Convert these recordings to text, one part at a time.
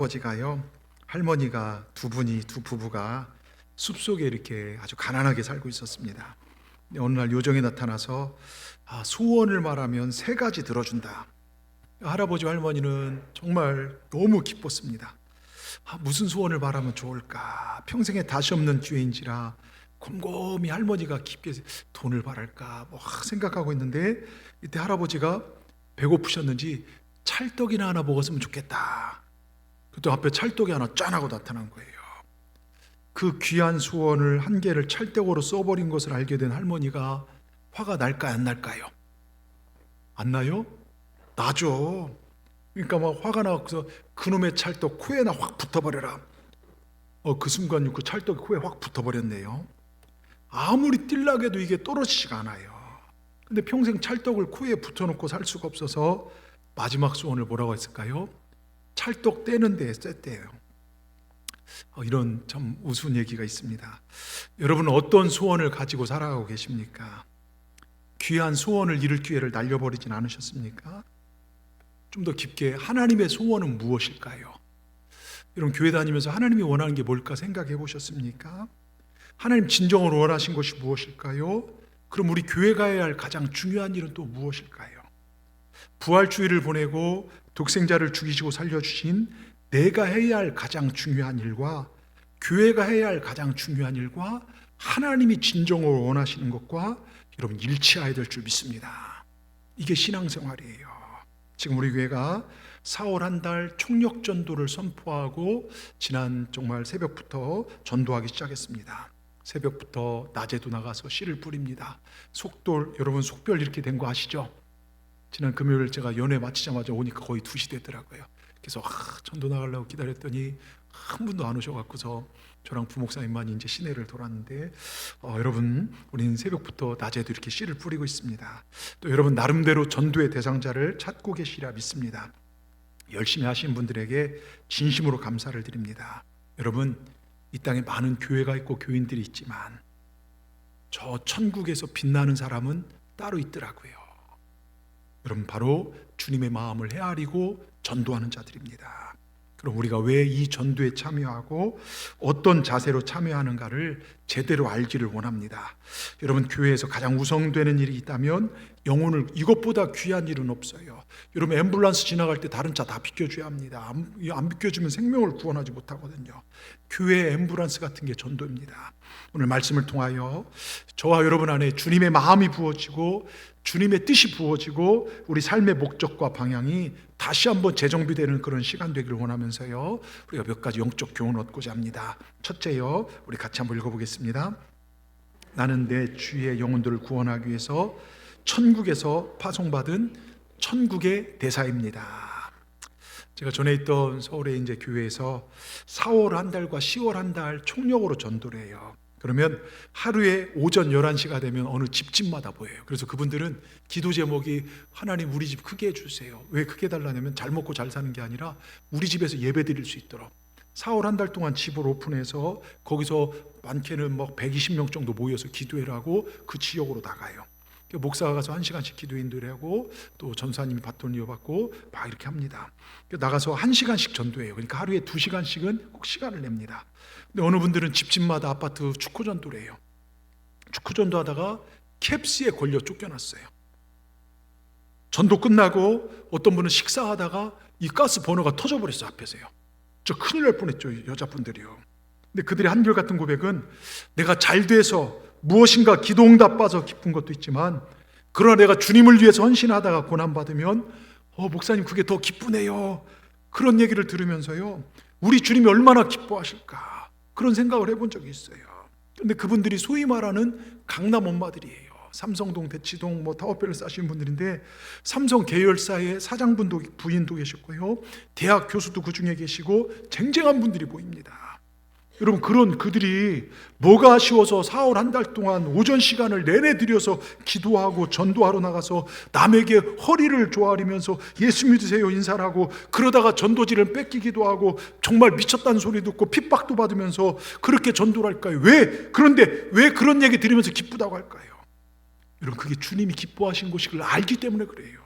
아버지가요, 할머니가 두 부부가 숲속에 이렇게 아주 가난하게 살고 있었습니다. 근데 어느 날 요정이 나타나서 소원을 말하면 3가지 들어준다. 할아버지와 할머니는 정말 너무 기뻤습니다. 무슨 소원을 말하면 좋을까? 평생에 다시 없는 기회인지라 곰곰이 할머니가 깊게 돈을 바랄까 생각하고 있는데, 이때 할아버지가 배고프셨는지 찰떡이나 하나 먹었으면 좋겠다. 그때 앞에 찰떡이 하나 짠 하고 나타난 거예요. 그 귀한 소원을 1개를 찰떡으로 써버린 것을 알게 된 할머니가 화가 날까요, 안 날까요? 안 나요? 나죠. 그러니까 막 화가 나서 그놈의 찰떡 코에나 확 붙어버려라. 그 순간 그 찰떡이 코에 확 붙어버렸네요. 아무리 뛸락해도 이게 떨어지지가 않아요. 근데 평생 찰떡을 코에 붙여놓고 살 수가 없어서 마지막 소원을 뭐라고 했을까요? 찰떡 떼는 데에 썼대요. 이런 참 우스운 얘기가 있습니다. 여러분은 어떤 소원을 가지고 살아가고 계십니까? 귀한 소원을 이룰 기회를 날려버리진 않으셨습니까? 좀 더 깊게 하나님의 소원은 무엇일까요? 여러분, 교회 다니면서 하나님이 원하는 게 뭘까 생각해 보셨습니까? 하나님 진정으로 원하신 것이 무엇일까요? 그럼 우리 교회 가야 할 가장 중요한 일은 또 무엇일까요? 부활주의를 보내고 독생자를 죽이시고 살려주신 내가 해야 할 가장 중요한 일과 교회가 해야 할 가장 중요한 일과 하나님이 진정으로 원하시는 것과 여러분 일치해야 될 줄 믿습니다. 이게 신앙생활이에요. 지금 우리 교회가 4월 한 달 총력 전도를 선포하고 지난 정말 새벽부터 전도하기 시작했습니다. 새벽부터 낮에도 나가서 씨를 뿌립니다. 속돌, 여러분 속별 이렇게 된 거 아시죠? 지난 금요일 제가 연회 마치자마자 오니까 거의 2시 되더라고요. 그래서 전도 나가려고 기다렸더니 한 분도 안 오셔갖고서 저랑 부목사님만 이제 시내를 돌았는데, 여러분 우리는 새벽부터 낮에도 이렇게 씨를 뿌리고 있습니다. 또 여러분 나름대로 전도의 대상자를 찾고 계시리라 믿습니다. 열심히 하신 분들에게 진심으로 감사를 드립니다. 여러분, 이 땅에 많은 교회가 있고 교인들이 있지만 저 천국에서 빛나는 사람은 따로 있더라고요. 여러분, 바로 주님의 마음을 헤아리고 전도하는 자들입니다. 그럼 우리가 왜 이 전도에 참여하고 어떤 자세로 참여하는가를 제대로 알기를 원합니다. 여러분, 교회에서 가장 우선되는 일이 있다면 영혼을, 이것보다 귀한 일은 없어요. 여러분, 앰뷸런스 지나갈 때 다른 차 다 비켜줘야 합니다. 안 비켜주면 생명을 구원하지 못하거든요. 교회의 앰뷸런스 같은 게 전도입니다. 오늘 말씀을 통하여 저와 여러분 안에 주님의 마음이 부어지고 주님의 뜻이 부어지고 우리 삶의 목적과 방향이 다시 한번 재정비되는 그런 시간 되기를 원하면서요, 우리가 몇 가지 영적 교훈을 얻고자 합니다. 첫째요, 우리 같이 한번 읽어보겠습니다. 나는 내 주의 영혼들을 구원하기 위해서 천국에서 파송받은 천국의 대사입니다. 제가 전에 있던 서울의 이제 교회에서 4월 한 달과 10월 한 달 총력으로 전도를 해요. 그러면 하루에 오전 11시가 되면 어느 집집마다 보여요. 그래서 그분들은 기도 제목이 하나님 우리 집 크게 해주세요. 왜 크게 달라냐면 잘 먹고 잘 사는 게 아니라 우리 집에서 예배 드릴 수 있도록 4월 한 달 동안 집을 오픈해서 거기서 많게는 120명 정도 모여서 기도회라고 그 지역으로 나가요. 목사가 가서 1시간씩 기도 인도하고 또 전사님이 바톤 이어받고 막 이렇게 합니다. 나가서 1시간씩 전도해요. 그러니까 하루에 2시간씩은 꼭 시간을 냅니다. 근데 어느 분들은 집집마다 아파트 축구 전도를 해요. 축구 전도하다가 캡스에 걸려 쫓겨났어요. 전도 끝나고 어떤 분은 식사하다가 이 가스 버너가 터져버렸어요. 앞에서요. 저 큰일 날 뻔했죠, 여자분들이요. 근데 그들의 한결같은 고백은 내가 잘 돼서 무엇인가 기도응답 받아서 기쁜 것도 있지만, 그러나 내가 주님을 위해서 헌신하다가 고난받으면 목사님 그게 더 기쁘네요. 그런 얘기를 들으면서요, 우리 주님이 얼마나 기뻐하실까 그런 생각을 해본 적이 있어요. 근데 그분들이 소위 말하는 강남 엄마들이에요. 삼성동, 대치동, 타워밸리 사시는 분들인데 삼성 계열사의 사장분도 부인도 계셨고요, 대학 교수도 그 중에 계시고 쟁쟁한 분들이 보입니다. 여러분, 그런 그들이 뭐가 아쉬워서 4월 한 달 동안 오전 시간을 내내 들여서 기도하고 전도하러 나가서 남에게 허리를 조아리면서 예수 믿으세요 인사를 하고, 그러다가 전도지를 뺏기기도 하고 정말 미쳤다는 소리 듣고 핍박도 받으면서 그렇게 전도를 할까요? 그런데 왜 그런 얘기 들으면서 기쁘다고 할까요? 여러분, 그게 주님이 기뻐하신 것을 알기 때문에 그래요.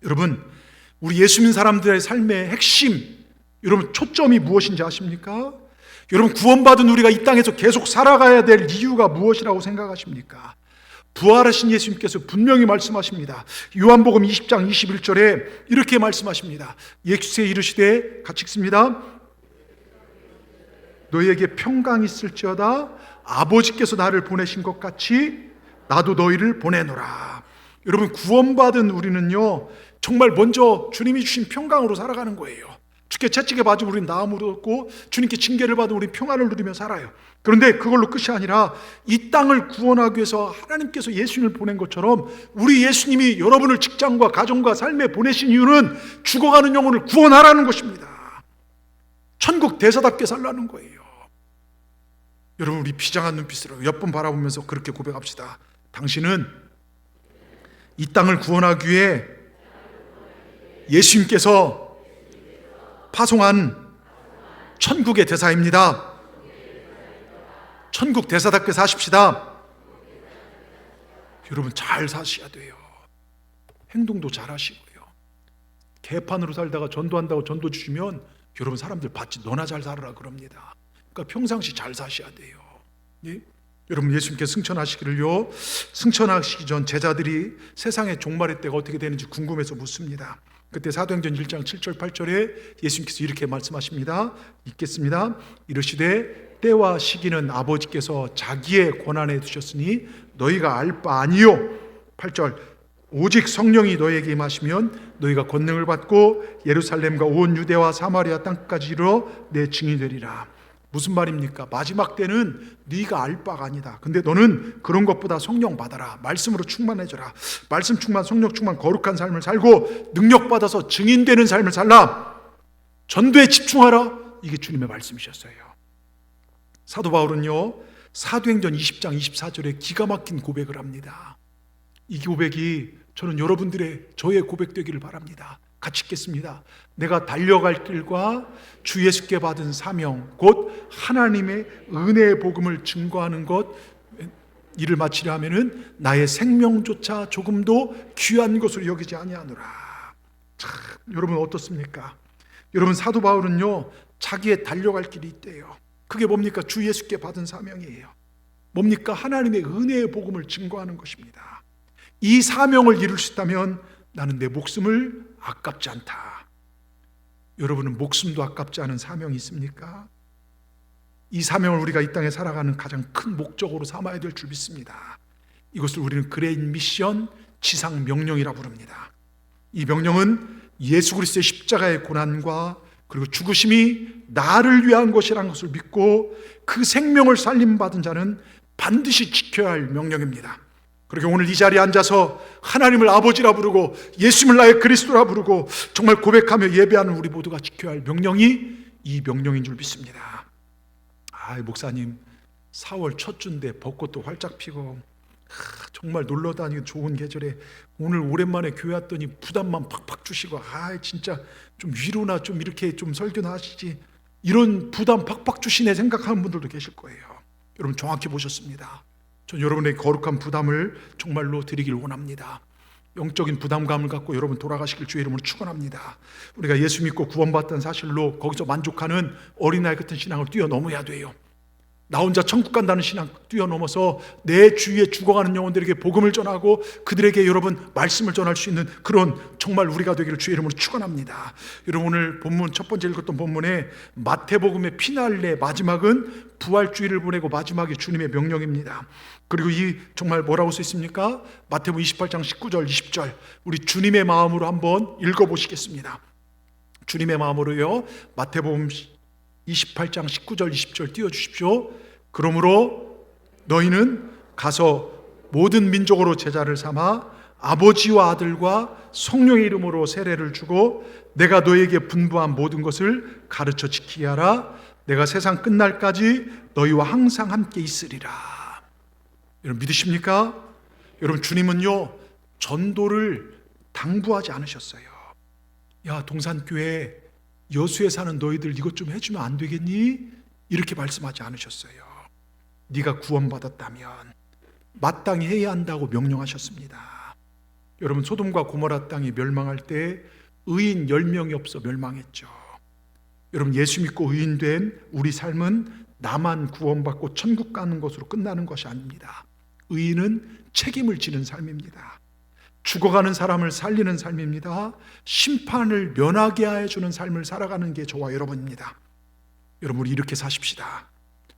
여러분, 우리 예수 믿는 사람들의 삶의 핵심, 여러분 초점이 무엇인지 아십니까? 여러분 구원받은 우리가 이 땅에서 계속 살아가야 될 이유가 무엇이라고 생각하십니까? 부활하신 예수님께서 분명히 말씀하십니다. 요한복음 20장 21절에 이렇게 말씀하십니다. 예수께 이르시되, 같이 읽습니다. 너희에게 평강이 있을지어다. 아버지께서 나를 보내신 것 같이 나도 너희를 보내노라. 여러분 구원받은 우리는요 정말 먼저 주님이 주신 평강으로 살아가는 거예요. 주께 채찍에 맞으면 우리는 나음을 얻고 주님께 징계를 받으면 우리는 평안을 누리며 살아요. 그런데 그걸로 끝이 아니라 이 땅을 구원하기 위해서 하나님께서 예수님을 보낸 것처럼 우리 예수님이 여러분을 직장과 가정과 삶에 보내신 이유는 죽어가는 영혼을 구원하라는 것입니다. 천국 대사답게 살라는 거예요. 여러분 우리 비장한 눈빛으로 옆분 바라보면서 그렇게 고백합시다. 당신은 이 땅을 구원하기 위해 예수님께서 파송한 천국의 대사입니다. 천국 대사답게 사십시다. 여러분 잘 사셔야 돼요. 행동도 잘 하시고요. 개판으로 살다가 전도한다고 전도 주시면 여러분 사람들 받지 너나 잘 살아라 그럽니다. 그러니까 평상시 잘 사셔야 돼요. 예? 여러분 예수님께서 승천하시기를요, 승천하시기 전 제자들이 세상의 종말의 때가 어떻게 되는지 궁금해서 묻습니다. 그때 사도행전 1장 7절 8절에 예수님께서 이렇게 말씀하십니다. 읽겠습니다. 이르시되 때와 시기는 아버지께서 자기의 권한에 두셨으니 너희가 알 바 아니요. 8절 오직 성령이 너희에게 임하시면 너희가 권능을 받고 예루살렘과 온 유대와 사마리아 땅까지 이르러 내 증인이 되리라. 무슨 말입니까? 마지막 때는 네가 알 바가 아니다. 근데 너는 그런 것보다 성령 받아라. 말씀으로 충만해져라. 말씀 충만, 성령 충만, 거룩한 삶을 살고 능력 받아서 증인되는 삶을 살라. 전도에 집중하라. 이게 주님의 말씀이셨어요. 사도 바울은요 사도행전 20장 24절에 기가 막힌 고백을 합니다. 이 고백이 저는 여러분들의 저의 고백 되기를 바랍니다. 같이 읽겠습니다. 내가 달려갈 길과 주 예수께 받은 사명 곧 하나님의 은혜의 복음을 증거하는 것 이를 마치려 하면은 나의 생명조차 조금도 귀한 것으로 여기지 아니하노라. 참, 여러분 어떻습니까? 여러분 사도 바울은요 자기의 달려갈 길이 있대요. 그게 뭡니까? 주 예수께 받은 사명이에요. 뭡니까? 하나님의 은혜의 복음을 증거하는 것입니다. 이 사명을 이룰 수 있다면 나는 내 목숨을 아깝지 않다. 여러분은 목숨도 아깝지 않은 사명이 있습니까? 이 사명을 우리가 이 땅에 살아가는 가장 큰 목적으로 삼아야 될 줄 믿습니다. 이것을 우리는 그레이트 미션, 지상 명령이라 부릅니다. 이 명령은 예수 그리스도의 십자가의 고난과 그리고 죽으심이 나를 위한 것이라는 것을 믿고 그 생명을 살림받은 자는 반드시 지켜야 할 명령입니다. 그렇게 오늘 이 자리에 앉아서 하나님을 아버지라 부르고 예수님을 나의 그리스도라 부르고 정말 고백하며 예배하는 우리 모두가 지켜야 할 명령이 이 명령인 줄 믿습니다. 목사님 4월 첫 주인데 벚꽃도 활짝 피고 정말 놀러 다니기 좋은 계절에 오늘 오랜만에 교회 왔더니 부담만 팍팍 주시고 진짜 좀 위로나 좀 이렇게 좀 설교나 하시지, 이런 부담 팍팍 주시네 생각하는 분들도 계실 거예요. 여러분 정확히 보셨습니다. 전 여러분의 거룩한 부담을 정말로 드리길 원합니다. 영적인 부담감을 갖고 여러분 돌아가시길 주의 이름으로 축원합니다. 우리가 예수 믿고 구원받던 사실로 거기서 만족하는 어린아이 같은 신앙을 뛰어넘어야 돼요. 나 혼자 천국 간다는 신앙 뛰어넘어서 내 주위에 죽어가는 영혼들에게 복음을 전하고 그들에게 여러분 말씀을 전할 수 있는 그런 정말 우리가 되기를 주의 이름으로 축원합니다. 여러분 오늘 본문 첫 번째 읽었던 본문에 마태복음의 피날레 마지막은 부활주의를 보내고 마지막에 주님의 명령입니다. 그리고 이 정말 뭐라고 써 있습니까? 마태복음 28장 19절 20절 우리 주님의 마음으로 한번 읽어보시겠습니다. 주님의 마음으로요. 마태복음 28장 19절 20절 띄워주십시오. 그러므로 너희는 가서 모든 민족으로 제자를 삼아 아버지와 아들과 성령의 이름으로 세례를 주고 내가 너희에게 분부한 모든 것을 가르쳐 지키게 하라. 내가 세상 끝날까지 너희와 항상 함께 있으리라. 여러분 믿으십니까? 여러분 주님은요 전도를 당부하지 않으셨어요. 야 동산교회 여수에 사는 너희들 이것 좀 해주면 안 되겠니? 이렇게 말씀하지 않으셨어요. 네가 구원받았다면 마땅히 해야 한다고 명령하셨습니다. 여러분 소돔과 고모라 땅이 멸망할 때 의인 10명이 없어 멸망했죠. 여러분, 예수 믿고 의인된 우리 삶은 나만 구원받고 천국 가는 것으로 끝나는 것이 아닙니다. 의인은 책임을 지는 삶입니다. 죽어가는 사람을 살리는 삶입니다. 심판을 면하게 해주는 삶을 살아가는 게 저와 여러분입니다. 여러분, 우리 이렇게 사십시다.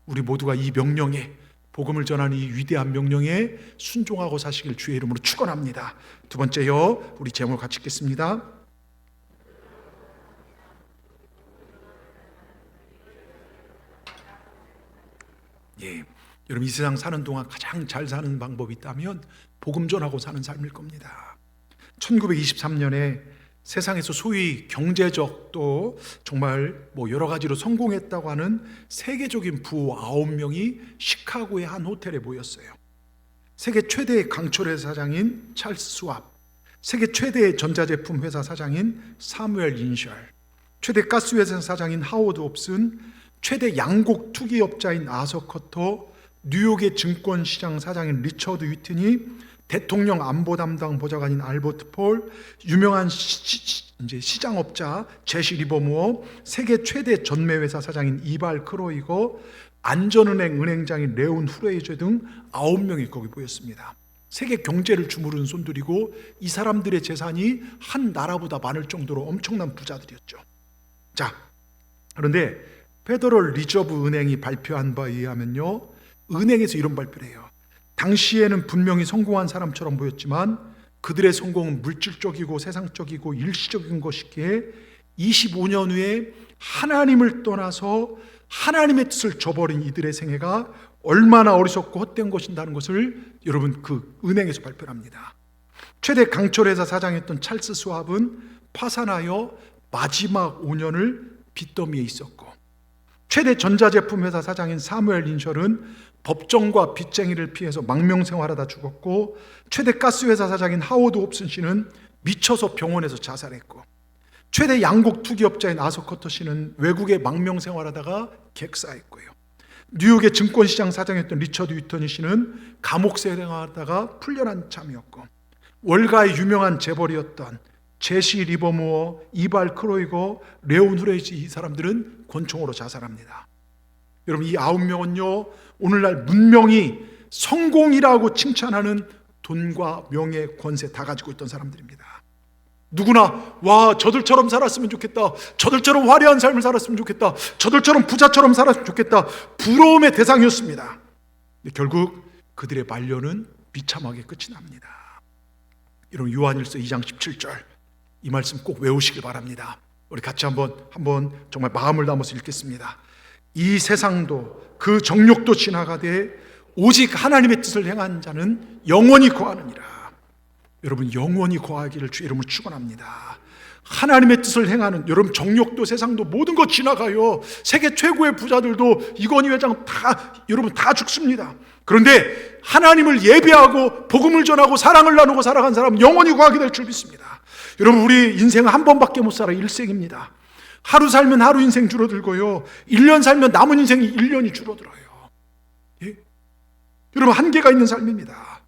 우리 모두가 이 명령에, 복음을 전하는 이 위대한 명령에 순종하고 사시길 주의 이름으로 축원합니다. 두 번째요, 우리 제목 같이 읽겠습니다. 예, 여러분, 이 세상 사는 동안 가장 잘 사는 방법이 있다면 복음 전하고 사는 삶일 겁니다. 1923년에 세상에서 소위 경제적 또 정말 여러 가지로 성공했다고 하는 세계적인 부호 9명이 시카고의 한 호텔에 모였어요. 세계 최대의 강철회사 사장인 찰스 스왑, 세계 최대의 전자제품 회사 사장인 사무엘 인셜, 최대 가스회사 사장인 하워드 홉슨, 최대 양곡 투기업자인 아서 커터, 뉴욕의 증권시장 사장인 리처드 위트니, 대통령 안보 담당 보좌관인 알버트 폴, 유명한 시장업자 제시 리버무어, 세계 최대 전매회사 사장인 이발 크로이거, 안전은행 은행장인 레온 후레이저 등 9명이 거기 모였습니다. 세계 경제를 주무르는 손들이고 이 사람들의 재산이 한 나라보다 많을 정도로 엄청난 부자들이었죠. 자, 그런데 페더럴 리저브 은행이 발표한 바에 의하면요, 은행에서 이런 발표를 해요. 당시에는 분명히 성공한 사람처럼 보였지만 그들의 성공은 물질적이고 세상적이고 일시적인 것이기에 25년 후에 하나님을 떠나서 하나님의 뜻을 저버린 이들의 생애가 얼마나 어리석고 헛된 것인다는 것을 여러분, 그 은행에서 발표합니다. 최대 강철회사 사장이었던 찰스 스왑은 파산하여 마지막 5년을 빚더미에 있었고, 최대 전자제품 회사 사장인 사무엘 인셜은 법정과 빚쟁이를 피해서 망명생활하다 죽었고, 최대 가스회사 사장인 하워드 홉슨 씨는 미쳐서 병원에서 자살했고, 최대 양곡 투기업자인 아서 커터 씨는 외국에 망명생활하다가 객사했고요. 뉴욕의 증권시장 사장이었던 리처드 위터니 씨는 감옥생활하다가 풀려난 참이었고, 월가의 유명한 재벌이었던 제시 리버무어, 이발 크로이거, 레온 후레이지, 이 사람들은 권총으로 자살합니다. 여러분, 이 9명은요 오늘날 문명이 성공이라고 칭찬하는 돈과 명예, 권세 다 가지고 있던 사람들입니다. 누구나 와, 저들처럼 살았으면 좋겠다, 저들처럼 화려한 삶을 살았으면 좋겠다, 저들처럼 부자처럼 살았으면 좋겠다, 부러움의 대상이었습니다. 근데 결국 그들의 말년은 비참하게 끝이 납니다. 여러분, 요한일서 2장 17절 이 말씀 꼭 외우시길 바랍니다. 우리 같이 한번 정말 마음을 담아서 읽겠습니다. 이 세상도 그 정욕도 지나가되 오직 하나님의 뜻을 행한 자는 영원히 거하느니라. 여러분, 영원히 거하기를 주의 이름으로 축원합니다. 하나님의 뜻을 행하는, 여러분, 정욕도 세상도 모든 것 지나가요. 세계 최고의 부자들도 이건희 회장 여러분 다 죽습니다. 그런데 하나님을 예배하고 복음을 전하고 사랑을 나누고 살아간 사람은 영원히 거하게 될 줄 믿습니다. 여러분, 우리 인생은 한 번밖에 못 살아. 일생입니다. 하루 살면 하루 인생 줄어들고요, 1년 살면 남은 인생이 1년이 줄어들어요. 예? 여러분, 한계가 있는 삶입니다.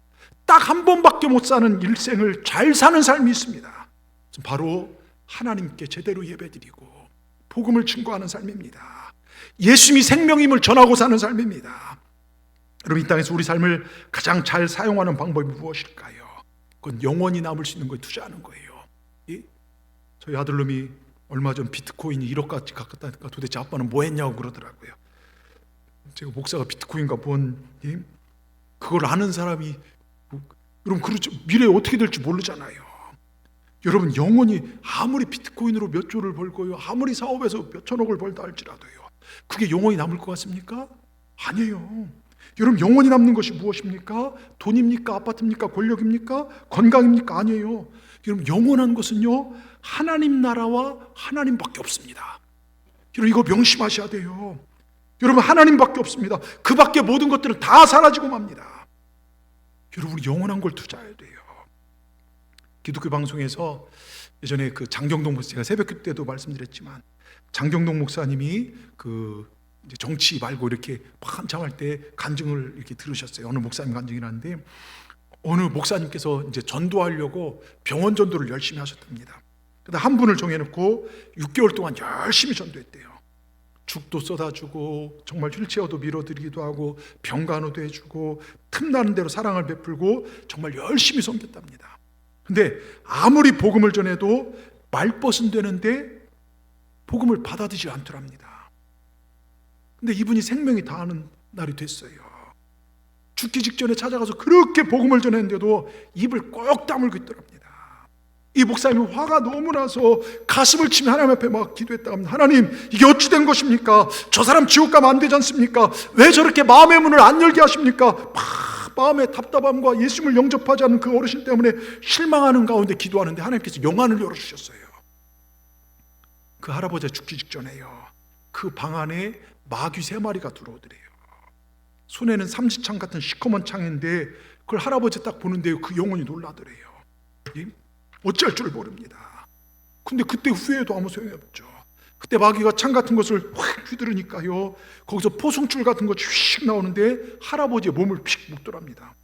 딱 한 번밖에 못 사는 일생을 잘 사는 삶이 있습니다. 바로 하나님께 제대로 예배드리고 복음을 증거하는 삶입니다. 예수님이 생명임을 전하고 사는 삶입니다. 여러분, 이 땅에서 우리 삶을 가장 잘 사용하는 방법이 무엇일까요? 그건 영원히 남을 수 있는 거에 투자하는 거예요. 예? 저희 아들놈이 얼마 전 비트코인이 1억까지 갔다니까 도대체 아빠는 뭐 했냐고 그러더라고요. 제가 목사가 비트코인과 그걸 아는 사람이, 여러분, 그렇죠. 미래에 어떻게 될지 모르잖아요. 여러분, 영원히 아무리 비트코인으로 몇 조를 벌고요, 아무리 사업에서 몇 천억을 벌다 할지라도요, 그게 영원히 남을 것 같습니까? 아니에요. 여러분, 영원히 남는 것이 무엇입니까? 돈입니까? 아파트입니까? 권력입니까? 건강입니까? 아니에요. 여러분, 영원한 것은요 하나님 나라와 하나님밖에 없습니다. 여러분, 이거 명심하셔야 돼요. 여러분, 하나님밖에 없습니다. 그 밖에 모든 것들은 다 사라지고 맙니다. 여러분, 우리 영원한 걸 투자해야 돼요. 기독교 방송에서 예전에 그 장경동 목사, 제가 새벽 때도 말씀드렸지만 장경동 목사님이 이제 정치 말고 이렇게 한참 할 때 간증을 이렇게 들으셨어요. 어느 목사님 간증이라는데, 어느 목사님께서 이제 전도하려고 병원 전도를 열심히 하셨답니다. 한 분을 정해놓고 6개월 동안 열심히 전도했대요. 죽도 쏟아주고 정말 휠체어도 밀어드리기도 하고 병간호도 해주고 틈나는 대로 사랑을 베풀고 정말 열심히 섬겼답니다. 근데 아무리 복음을 전해도 말벗은 되는데 복음을 받아들이지 않더랍니다. 근데 이분이 생명이 다하는 날이 됐어요. 죽기 직전에 찾아가서 그렇게 복음을 전했는데도 입을 꼭 다물고 있더랍니다. 이 목사님이 화가 너무 나서 가슴을 치며 하나님 앞에 막 기도했다고 합니다. 하나님, 이게 어찌 된 것입니까? 저 사람 지옥 가면 안 되지 않습니까? 왜 저렇게 마음의 문을 안 열게 하십니까? 마음의 답답함과 예수님을 영접하지 않는 그 어르신 때문에 실망하는 가운데 기도하는데 하나님께서 영안을 열어주셨어요. 그 할아버지가 죽기 직전에요, 그 방 안에 마귀 3마리가 들어오더래요. 손에는 삼지창 같은 시커먼 창인데 그걸 할아버지 딱 보는데 그 영혼이 놀라더래요. 어찌할 줄 모릅니다. 근데 그때 후회해도 아무 소용이 없죠. 그때 마귀가 창 같은 것을 확 휘두르니까요, 거기서 포승줄 같은 거 휙 나오는데 할아버지의 몸을 픽 묶더랍니다.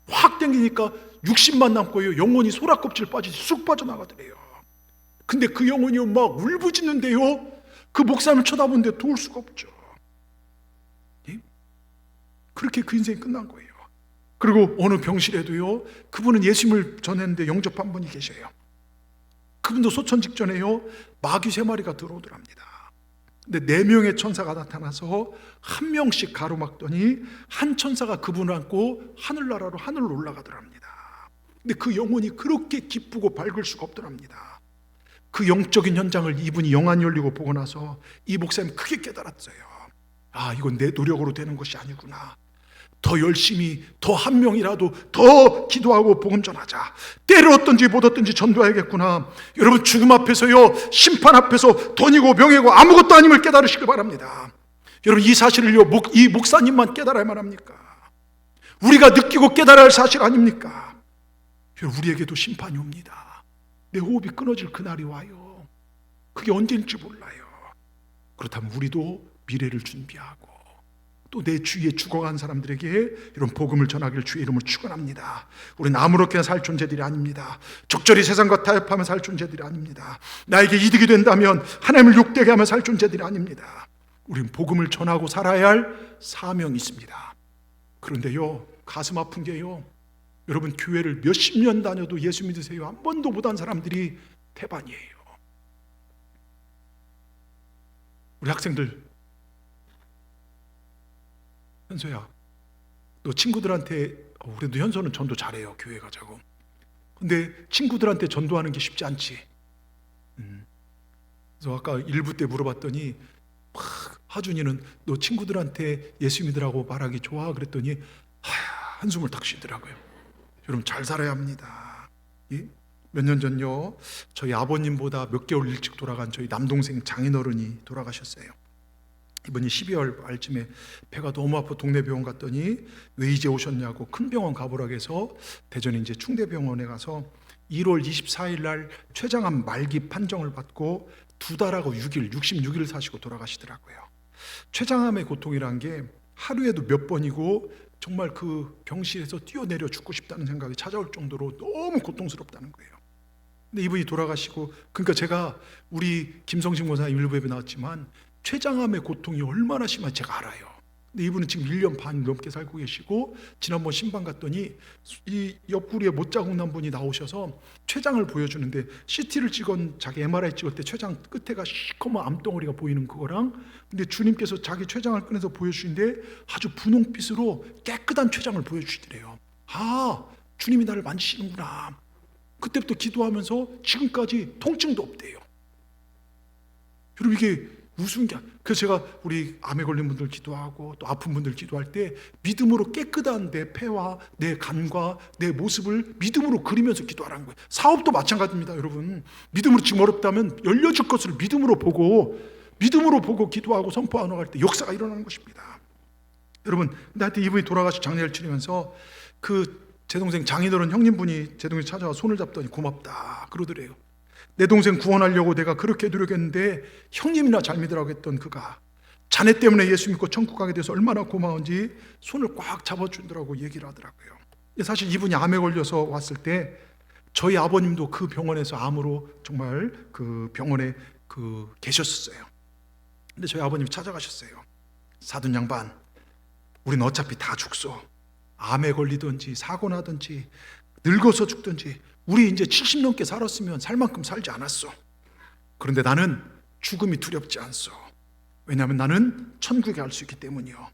확 당기니까 60만 남고요, 영혼이 소라껍질 빠지듯이 쑥 빠져나가더래요. 근데 그 영혼이 막 울부짖는데요, 그 목사님을 쳐다보는데 도울 수가 없죠. 그렇게 그 인생이 끝난 거예요. 그리고 어느 병실에도요, 그분은 예수님을 전했는데 영접한 분이 계셔요. 그분도 소천 직전에요, 마귀 3마리가 들어오더랍니다. 근데 4명의 천사가 나타나서 1명씩 가로막더니 한 천사가 그분을 안고 하늘나라로 하늘로 올라가더랍니다. 근데 그 영혼이 그렇게 기쁘고 밝을 수가 없더랍니다. 그 영적인 현장을 이분이 영안이 열리고 보고 나서 이 목사님이 크게 깨달았어요. 아, 이건 내 노력으로 되는 것이 아니구나. 더 열심히, 더 한 명이라도 더 기도하고 복음 전하자. 때를 얻든지 못 얻든지 전도해야겠구나. 여러분, 죽음 앞에서요, 심판 앞에서 돈이고 명예고 아무것도 아님을 깨달으시길 바랍니다. 여러분, 이 사실을요, 이 목사님만 깨달아야만 합니까? 우리가 느끼고 깨달아야 할 사실 아닙니까? 여러분, 우리에게도 심판이 옵니다. 내 호흡이 끊어질 그날이 와요. 그게 언제인지 몰라요. 그렇다면 우리도 미래를 준비하고 또 내 주위에 죽어간 사람들에게 이런 복음을 전하기를 주의 이름으로 축원합니다. 우리는 아무렇게나 살 존재들이 아닙니다. 적절히 세상과 타협하며 살 존재들이 아닙니다. 나에게 이득이 된다면 하나님을 욕되게 하며 살 존재들이 아닙니다. 우리는 복음을 전하고 살아야 할 사명이 있습니다. 그런데요, 가슴 아픈 게요, 여러분, 교회를 몇십 년 다녀도 예수 믿으세요 한 번도 못한 사람들이 태반이에요. 우리 학생들, 현소야, 너 친구들한테, 그래도 현소는 전도 잘해요, 교회 가자고. 근데 친구들한테 전도하는 게 쉽지 않지. 그래서 아까 1부 때 물어봤더니 하준이는 너 친구들한테 예수 믿으라고 말하기 좋아? 그랬더니 한숨을 딱 쉬더라고요. 여러분, 잘 살아야 합니다. 몇 년 전요, 저희 아버님보다 몇 개월 일찍 돌아간 저희 남동생 장인어른이 돌아가셨어요. 이번이 12월 말쯤에 배가 너무 아파 동네 병원 갔더니 왜 이제 오셨냐고 큰 병원 가보라고 해서 대전에 이제 충대병원에 가서 1월 24일 날 췌장암 말기 판정을 받고 2달하고 6일, 66일 사시고 돌아가시더라고요. 췌장암의 고통이란 게 하루에도 몇 번이고 정말 그 병실에서 뛰어내려 죽고 싶다는 생각이 찾아올 정도로 너무 고통스럽다는 거예요. 근데 이분이 돌아가시고, 그러니까 제가 우리 김성식 목사님 일부에 나왔지만 췌장암의 고통이 얼마나 심한지 제가 알아요. 근데 이분은 지금 1년 반 넘게 살고 계시고, 지난번 신방 갔더니 이 옆구리에 못자국 난 분이 나오셔서 췌장을 보여주는데 CT를 찍은, 자기 MRI 찍을 때 췌장 끝에가 시커먼 암덩어리가 보이는 그거랑, 근데 주님께서 자기 췌장을 꺼내서 보여주시는데 아주 분홍빛으로 깨끗한 췌장을 보여주시더래요. 아, 주님이 나를 만지시는구나. 그때부터 기도하면서 지금까지 통증도 없대요. 여러분, 이게 무슨 게, 그래서 제가 우리 암에 걸린 분들 기도하고 또 아픈 분들 기도할 때 믿음으로 깨끗한 내 폐와 내 간과 내 모습을 믿음으로 그리면서 기도하라는 거예요. 사업도 마찬가지입니다. 여러분, 믿음으로 지금 어렵다면 열려줄 것을 믿음으로 보고 기도하고 선포하고 나갈 때 역사가 일어나는 것입니다. 여러분, 나한테 이분이 돌아가시고 장례를 치르면서 그 제 동생 장인어른 형님분이 제 동생 찾아와 손을 잡더니 고맙다 그러더래요. 내 동생 구원하려고 내가 그렇게 노력했는데 형님이나 잘 믿으라고 했던 그가 자네 때문에 예수 믿고 천국 가게 돼서 얼마나 고마운지 손을 꽉 잡아주더라고 얘기를 하더라고요. 사실 이분이 암에 걸려서 왔을 때 저희 아버님도 그 병원에서 암으로 정말 그 병원에 계셨었어요. 근데 저희 아버님이 찾아가셨어요. 사돈 양반, 우린 어차피 다 죽소. 암에 걸리든지 사고 나든지 늙어서 죽든지 우리 이제 70 넘게 살았으면 살 만큼 살지 않았어. 그런데 나는 죽음이 두렵지 않소. 왜냐하면 나는 천국에 갈 수 있기 때문이요.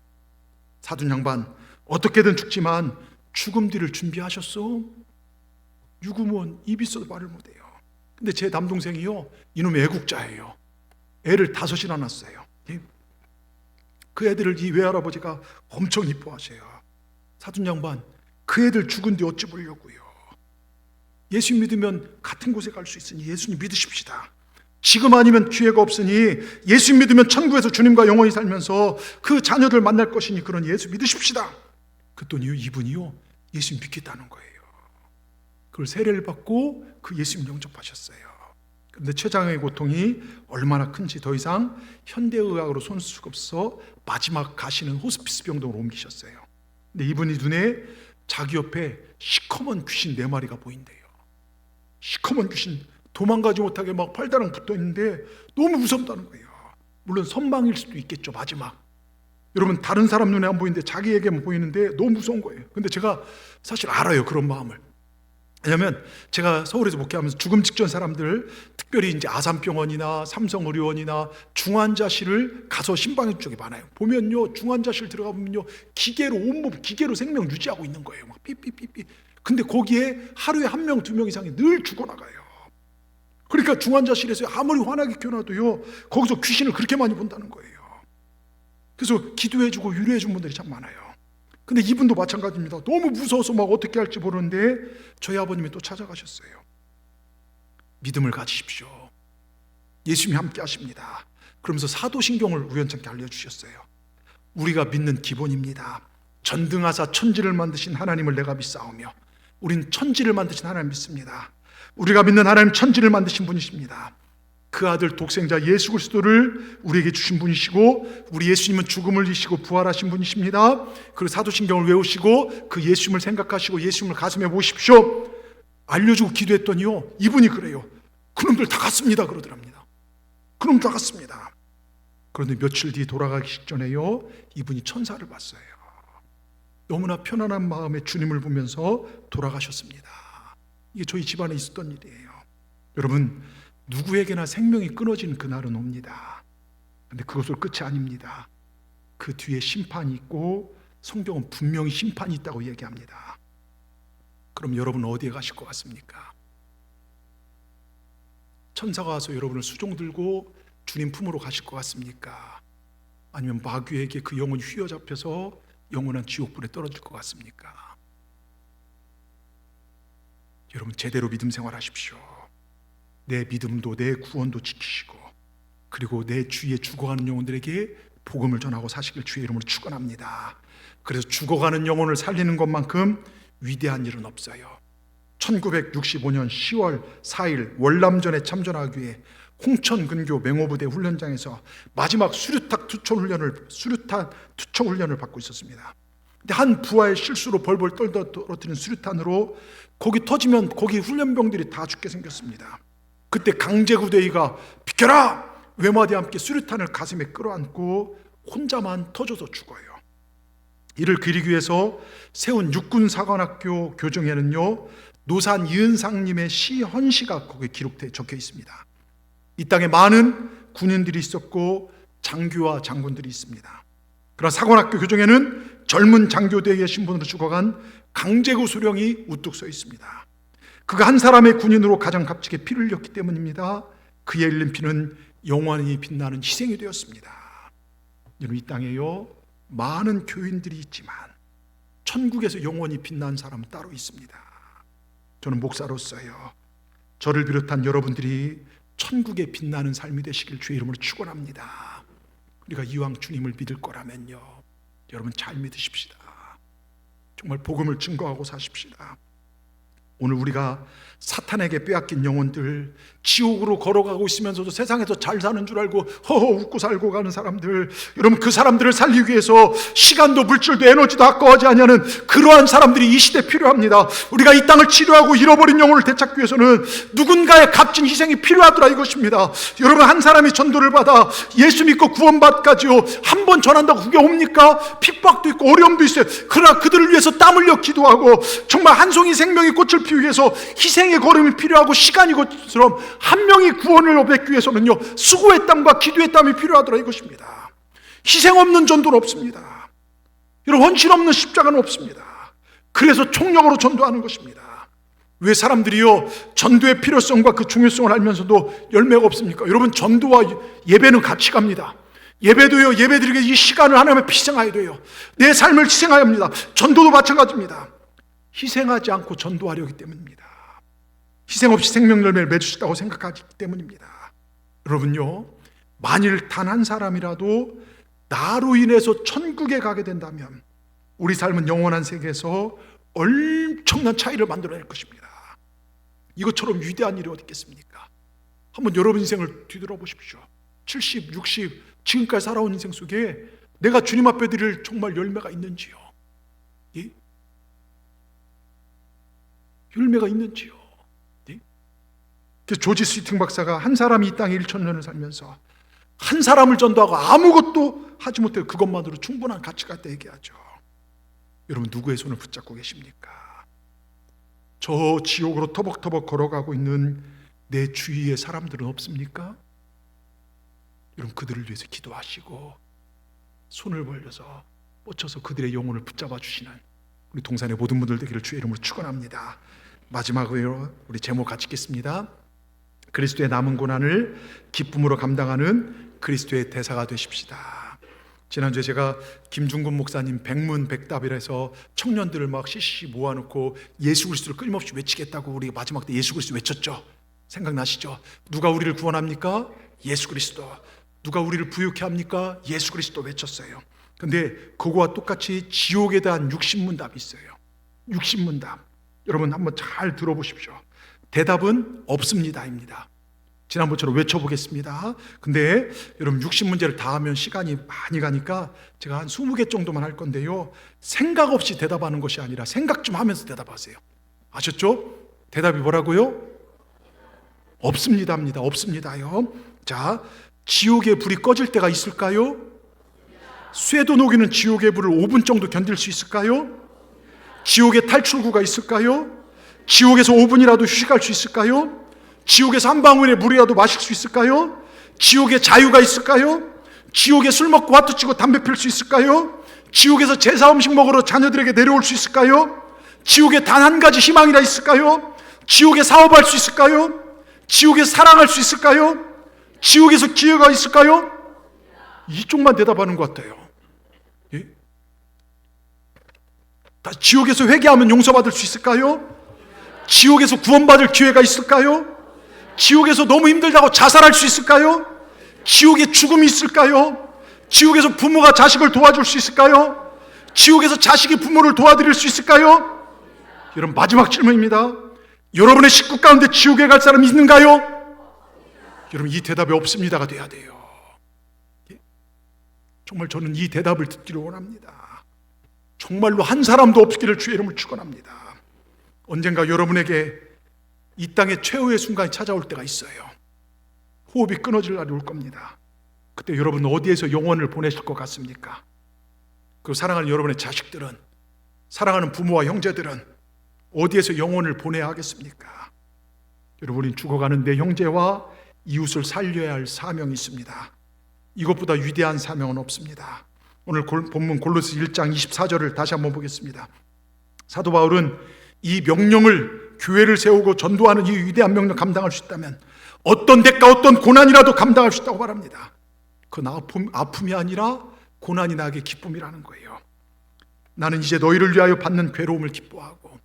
사돈 양반, 어떻게든 죽지만 죽음 뒤를 준비하셨소? 유구먼 입 있어도 말을 못해요. 근데 제 남동생이요, 이놈의 애국자예요. 애를 5이나 낳았어요. 그 애들을 이 외할아버지가 엄청 이뻐하세요. 사돈 양반, 그 애들 죽은 뒤 어찌 보려고요. 예수 믿으면 같은 곳에 갈 수 있으니 예수님 믿으십시다. 지금 아니면 기회가 없으니 예수 믿으면 천국에서 주님과 영원히 살면서 그 자녀들 만날 것이니 그런 예수 믿으십시다. 그랬더니 이분이요, 예수 믿겠다는 거예요. 그걸 세례를 받고 그 예수님 영접하셨어요. 그런데 췌장의 고통이 얼마나 큰지 더 이상 현대의학으로 손쓸 수가 없어 마지막 가시는 호스피스 병동으로 옮기셨어요. 근데 이분이 눈에 자기 옆에 시커먼 귀신 4마리가 보인대요. 시커먼 귀신, 도망가지 못하게 막 팔다랑 붙어 있는데 너무 무섭다는 거예요. 물론 선망일 수도 있겠죠, 마지막. 여러분, 다른 사람 눈에 안 보이는데 자기에게만 보이는데 너무 무서운 거예요. 근데 제가 사실 알아요, 그런 마음을. 왜냐하면 제가 서울에서 목회하면서 죽음 직전 사람들, 특별히 이제 아산병원이나 삼성의료원이나 중환자실을 가서 신방해 준 적이 많아요. 보면요, 중환자실 들어가 보면요, 기계로 온몸 기계로 생명 유지하고 있는 거예요. 막 삐삐삐삐. 근데 거기에 하루에 1명, 2명 이상이 늘 죽어나가요. 그러니까 중환자실에서 아무리 환하게 켜놔도요, 거기서 귀신을 그렇게 많이 본다는 거예요. 그래서 기도해주고 위로해준 분들이 참 많아요. 근데 이분도 마찬가지입니다. 너무 무서워서 막 어떻게 할지 모르는데 저희 아버님이 또 찾아가셨어요. 믿음을 가지십시오. 예수님이 함께 하십니다. 그러면서 사도신경을 우연찮게 알려주셨어요. 우리가 믿는 기본입니다. 전등하사 천지를 만드신 하나님을 내가 믿사오며, 우린 천지를 만드신 하나님 믿습니다. 우리가 믿는 하나님 천지를 만드신 분이십니다. 그 아들 독생자 예수 그리스도를 우리에게 주신 분이시고, 우리 예수님은 죽음을 이기시고 부활하신 분이십니다. 그리고 사도신경을 외우시고 그 예수님을 생각하시고 예수님을 가슴에 모십시오. 알려주고 기도했더니요, 이분이 그래요. 그놈들 다 갔습니다 그러더랍니다. 그놈 다 갔습니다. 그런데 며칠 뒤 돌아가기 직전에요, 이분이 천사를 봤어요. 너무나 편안한 마음에 주님을 보면서 돌아가셨습니다. 이게 저희 집안에 있었던 일이에요. 여러분, 누구에게나 생명이 끊어지는 그날은 옵니다. 그런데 그것은 끝이 아닙니다. 그 뒤에 심판이 있고 성경은 분명히 심판이 있다고 얘기합니다. 그럼 여러분 어디에 가실 것 같습니까? 천사가 와서 여러분을 수종 들고 주님 품으로 가실 것 같습니까? 아니면 마귀에게 그 영혼이 휘어잡혀서 영원한 지옥불에 떨어질 것 같습니까? 여러분, 제대로 믿음 생활하십시오. 내 믿음도 내 구원도 지키시고, 그리고 내 주위에 죽어가는 영혼들에게 복음을 전하고 사시길 주의 이름으로 축원합니다. 그래서 죽어가는 영혼을 살리는 것만큼 위대한 일은 없어요. 1965년 10월 4일 월남전에 참전하기 위해 홍천 근교 맹호부대 훈련장에서 마지막 수류탄 투척 훈련을 받고 있었습니다. 근데 한 부하의 실수로 벌벌 떨어뜨린 수류탄으로 거기 터지면 거기 훈련병들이 다 죽게 생겼습니다. 그때 강제구대위가 비켜라! 외마디와 함께 수류탄을 가슴에 끌어안고 혼자만 터져서 죽어요. 이를 그리기 위해서 세운 육군사관학교 교정에는요, 노산 이은상님의 시 헌시가 거기에 기록돼 적혀 있습니다. 이 땅에 많은 군인들이 있었고 장교와 장군들이 있습니다. 그러나 사관학교 교정에는 젊은 장교대의 신분으로 죽어간 강제구 소령이 우뚝 서 있습니다. 그가 한 사람의 군인으로 가장 값지게 피를 흘렸기 때문입니다. 그의 흘린 피는 영원히 빛나는 희생이 되었습니다. 여러분, 이 땅에요, 많은 교인들이 있지만 천국에서 영원히 빛난 사람은 따로 있습니다. 저는 목사로서요, 저를 비롯한 여러분들이 천국에 빛나는 삶이 되시길 주의 이름으로 축원합니다. 우리가 이왕 주님을 믿을 거라면요, 여러분 잘 믿으십시다. 정말 복음을 증거하고 사십시다. 오늘 우리가 사탄에게 빼앗긴 영혼들, 지옥으로 걸어가고 있으면서도 세상에서 잘 사는 줄 알고 허허 웃고 살고 가는 사람들, 여러분 그 사람들을 살리기 위해서 시간도 물질도 에너지도 아까워하지 않냐는 그러한 사람들이 이 시대에 필요합니다. 우리가 이 땅을 치료하고 잃어버린 영혼을 되찾기 위해서는 누군가의 값진 희생이 필요하더라 이것입니다. 여러분 한 사람이 전도를 받아 예수 믿고 구원받까지요 한 번 전한다고 그게 옵니까? 핍박도 있고 어려움도 있어요. 그러나 그들을 위해서 땀 흘려 기도하고 정말 한 송이 생명의 꽃을 피우기 위해서 희생의 걸음이 필요하고 시간이 것처럼 한 명이 구원을 얻기 위해서는요 수고의 땀과 기도의 땀이 필요하더라 이것입니다. 희생 없는 전도는 없습니다. 여러분 헌신 없는 십자가는 없습니다. 그래서 총력으로 전도하는 것입니다. 왜 사람들이요 전도의 필요성과 그 중요성을 알면서도 열매가 없습니까? 여러분 전도와 예배는 같이 갑니다. 예배도요 예배드리기 이 시간을 하나님의 희생해야 돼요. 내 삶을 희생해야 합니다. 전도도 마찬가지입니다. 희생하지 않고 전도하려기 때문입니다. 희생 없이 생명 열매를 맺을 수 있다고 생각하기 때문입니다. 여러분요 만일 단 한 사람이라도 나로 인해서 천국에 가게 된다면 우리 삶은 영원한 세계에서 엄청난 차이를 만들어낼 것입니다. 이것처럼 위대한 일이 어디 있겠습니까? 한번 여러분 인생을 뒤돌아보십시오. 70, 60 지금까지 살아온 인생 속에 내가 주님 앞에 드릴 정말 열매가 있는지요? 예? 열매가 있는지요? 예? 조지 스위팅 박사가 한 사람이 이 땅에 1,000년을 살면서 한 사람을 전도하고 아무것도 하지 못해 그것만으로 충분한 가치가 있다 얘기하죠. 여러분 누구의 손을 붙잡고 계십니까? 저 지옥으로 터벅터벅 걸어가고 있는 내 주위의 사람들은 없습니까? 여러분 그들을 위해서 기도하시고 손을 벌려서 뻗쳐서 그들의 영혼을 붙잡아 주시는 우리 동산의 모든 분들 되기를 주의 이름으로 축원합니다. 마지막으로 우리 제목 같이 읽겠습니다. 그리스도의 남은 고난을 기쁨으로 감당하는 그리스도의 대사가 되십시다. 지난주에 제가 김중근 목사님 백문백답이라 해서 청년들을 막 시시 모아놓고 예수 그리스도를 끊임없이 외치겠다고 우리 마지막 때 예수 그리스도 외쳤죠. 생각나시죠? 누가 우리를 구원합니까? 예수 그리스도. 누가 우리를 부유케 합니까? 예수 그리스도 외쳤어요. 근데 그거와 똑같이 지옥에 대한 육신문답이 있어요. 육신문답. 여러분 한번 잘 들어보십시오. 대답은 없습니다입니다. 지난번처럼 외쳐보겠습니다. 근데 여러분 육신 문제를 다 하면 시간이 많이 가니까 제가 한 20개 정도만 할 건데요 생각 없이 대답하는 것이 아니라 생각 좀 하면서 대답하세요. 아셨죠? 대답이 뭐라고요? 없습니다입니다. 없습니다요. 자, 지옥의 불이 꺼질 때가 있을까요? 쇠도 녹이는 지옥의 불을 5분 정도 견딜 수 있을까요? 지옥의 탈출구가 있을까요? 지옥에서 5분이라도 휴식할 수 있을까요? 지옥에서 한 방울의 물이라도 마실 수 있을까요? 지옥에 자유가 있을까요? 지옥에 술 먹고 화투 치고 담배 필 수 있을까요? 지옥에서 제사 음식 먹으러 자녀들에게 내려올 수 있을까요? 지옥에 단 한 가지 희망이라 있을까요? 지옥에 사업할 수 있을까요? 지옥에서 사랑할 수 있을까요? 지옥에서 기회가 있을까요? 이쪽만 대답하는 것 같아요. 예? 지옥에서 회개하면 용서받을 수 있을까요? 지옥에서 구원받을 기회가 있을까요? 지옥에서 너무 힘들다고 자살할 수 있을까요? 지옥에 죽음이 있을까요? 지옥에서 부모가 자식을 도와줄 수 있을까요? 지옥에서 자식이 부모를 도와드릴 수 있을까요? 여러분 마지막 질문입니다. 여러분의 식구 가운데 지옥에 갈 사람이 있는가요? 여러분 이 대답이 없습니다가 돼야 돼요. 정말 저는 이 대답을 듣기를 원합니다. 정말로 한 사람도 없기를 주의 이름을 축원합니다. 언젠가 여러분에게 이 땅의 최후의 순간이 찾아올 때가 있어요. 호흡이 끊어질 날이 올 겁니다. 그때 여러분 어디에서 영혼을 보내실 것 같습니까? 그 사랑하는 여러분의 자식들은, 사랑하는 부모와 형제들은 어디에서 영혼을 보내야 하겠습니까? 여러분이 죽어가는 내 형제와 이웃을 살려야 할 사명이 있습니다. 이것보다 위대한 사명은 없습니다. 오늘 본문 골로새 1장 24절을 다시 한번 보겠습니다. 사도 바울은 이 명령을, 교회를 세우고 전도하는 이 위대한 명령 감당할 수 있다면 어떤 대가 어떤 고난이라도 감당할 수 있다고 말합니다. 그건 아픔이 아니라 고난이 나에게 기쁨이라는 거예요. 나는 이제 너희를 위하여 받는 괴로움을 기뻐하고,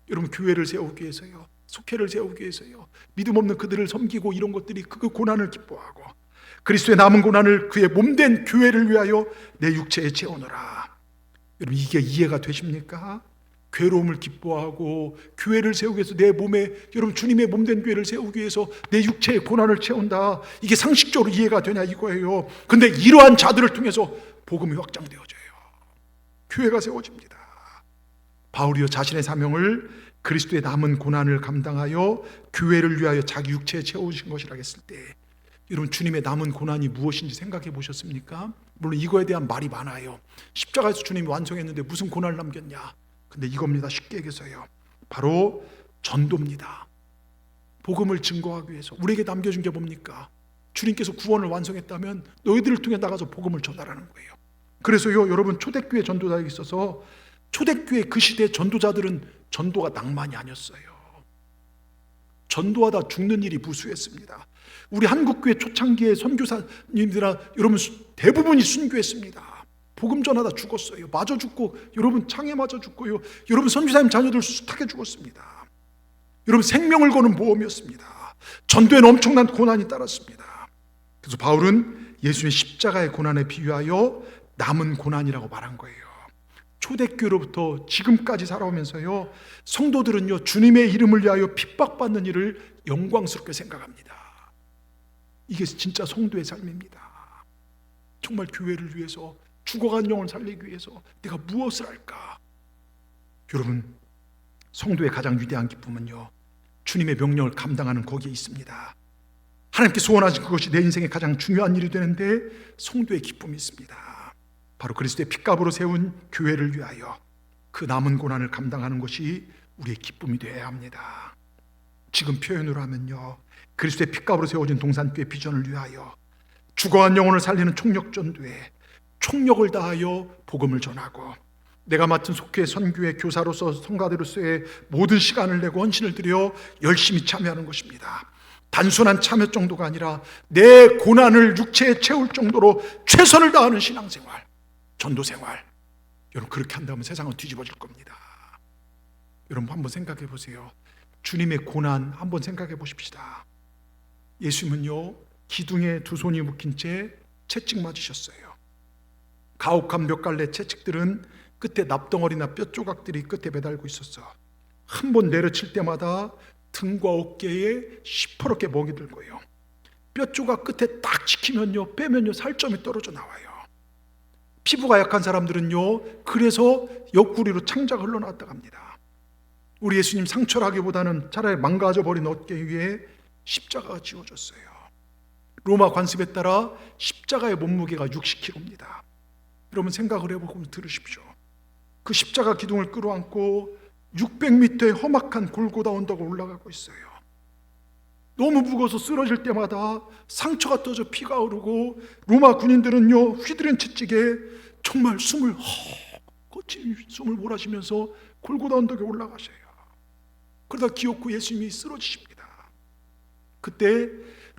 여러분 교회를 세우기 위해서요, 속회를 세우기 위해서요, 믿음 없는 그들을 섬기고 이런 것들이 그 고난을 기뻐하고, 그리스도의 남은 고난을 그의 몸된 교회를 위하여 내 육체에 채우노라. 여러분 이게 이해가 되십니까? 괴로움을 기뻐하고 교회를 세우기 위해서 내 몸에, 여러분 주님의 몸된 교회를 세우기 위해서 내 육체의 고난을 채운다, 이게 상식적으로 이해가 되냐 이거예요. 근데 이러한 자들을 통해서 복음이 확장되어져요. 교회가 세워집니다. 바울이요 자신의 사명을 그리스도의 남은 고난을 감당하여 교회를 위하여 자기 육체에 채우신 것이라 했을 때, 여러분 주님의 남은 고난이 무엇인지 생각해 보셨습니까? 물론 이거에 대한 말이 많아요. 십자가에서 주님이 완성했는데 무슨 고난을 남겼냐? 근데 이겁니다. 쉽게 얘기해서요, 바로 전도입니다. 복음을 증거하기 위해서 우리에게 남겨준 게 뭡니까? 주님께서 구원을 완성했다면 너희들을 통해 나가서 복음을 전하라는 거예요. 그래서요 여러분, 초대교회 전도자에 있어서 초대교회 그 시대 전도자들은 전도가 낭만이 아니었어요. 전도하다 죽는 일이 무수했습니다. 우리 한국교회 초창기의 선교사님들아 여러분 대부분이 순교했습니다. 복음 전하다 죽었어요. 맞아 죽고, 여러분 창에 맞아 죽고요, 여러분 선교사님 자녀들 숱하게 죽었습니다. 여러분 생명을 거는 모험이었습니다. 전도에는 엄청난 고난이 따랐습니다. 그래서 바울은 예수의 십자가의 고난에 비유하여 남은 고난이라고 말한 거예요. 초대교로부터 지금까지 살아오면서요, 성도들은요 주님의 이름을 위하여 핍박받는 일을 영광스럽게 생각합니다. 이게 진짜 성도의 삶입니다. 정말 교회를 위해서, 죽어간 영혼을 살리기 위해서 내가 무엇을 할까? 여러분, 성도의 가장 위대한 기쁨은요 주님의 명령을 감당하는 거기에 있습니다. 하나님께 소원하신 그것이 내 인생의 가장 중요한 일이 되는데 성도의 기쁨이 있습니다. 바로 그리스도의 핏값으로 세운 교회를 위하여 그 남은 고난을 감당하는 것이 우리의 기쁨이 되어야 합니다. 지금 표현으로 하면요, 그리스도의 핏값으로 세워진 동산교회 비전을 위하여 죽어간 영혼을 살리는 총력전도에 총력을 다하여 복음을 전하고, 내가 맡은 속회 선교의 교사로서 성가대로서의 모든 시간을 내고 헌신을 드려 열심히 참여하는 것입니다. 단순한 참여 정도가 아니라 내 고난을 육체에 채울 정도로 최선을 다하는 신앙생활, 전도생활. 여러분 그렇게 한다면 세상은 뒤집어질 겁니다. 여러분 한번 생각해 보세요. 주님의 고난 한번 생각해 보십시다. 예수님은요 기둥에 두 손이 묶인 채 채찍 맞으셨어요. 가혹한 몇 갈래 채찍들은 끝에 납덩어리나 뼈 조각들이 끝에 매달고 있었어. 한 번 내려칠 때마다 등과 어깨에 시퍼렇게 멍이 들고요, 뼈 조각 끝에 딱 찍히면요, 빼면요 살점이 떨어져 나와요. 피부가 약한 사람들은요 그래서 옆구리로 창자가 흘러나왔다고 합니다. 우리 예수님 상처라기보다는 차라리 망가져버린 어깨 위에 십자가가 지워졌어요. 로마 관습에 따라 십자가의 몸무게가 60kg입니다. 여러분 생각을 해보고 들으십시오. 그 십자가 기둥을 끌어안고 600m의 험악한 골고다 언덕을 올라가고 있어요. 너무 무거워서 쓰러질 때마다 상처가 터져 피가 흐르고, 로마 군인들은요 휘두른 채찍에 정말 거친 숨을 몰아쉬면서 골고다 언덕에 올라가셔요. 그러다 기어코 예수님이 쓰러지십니다. 그때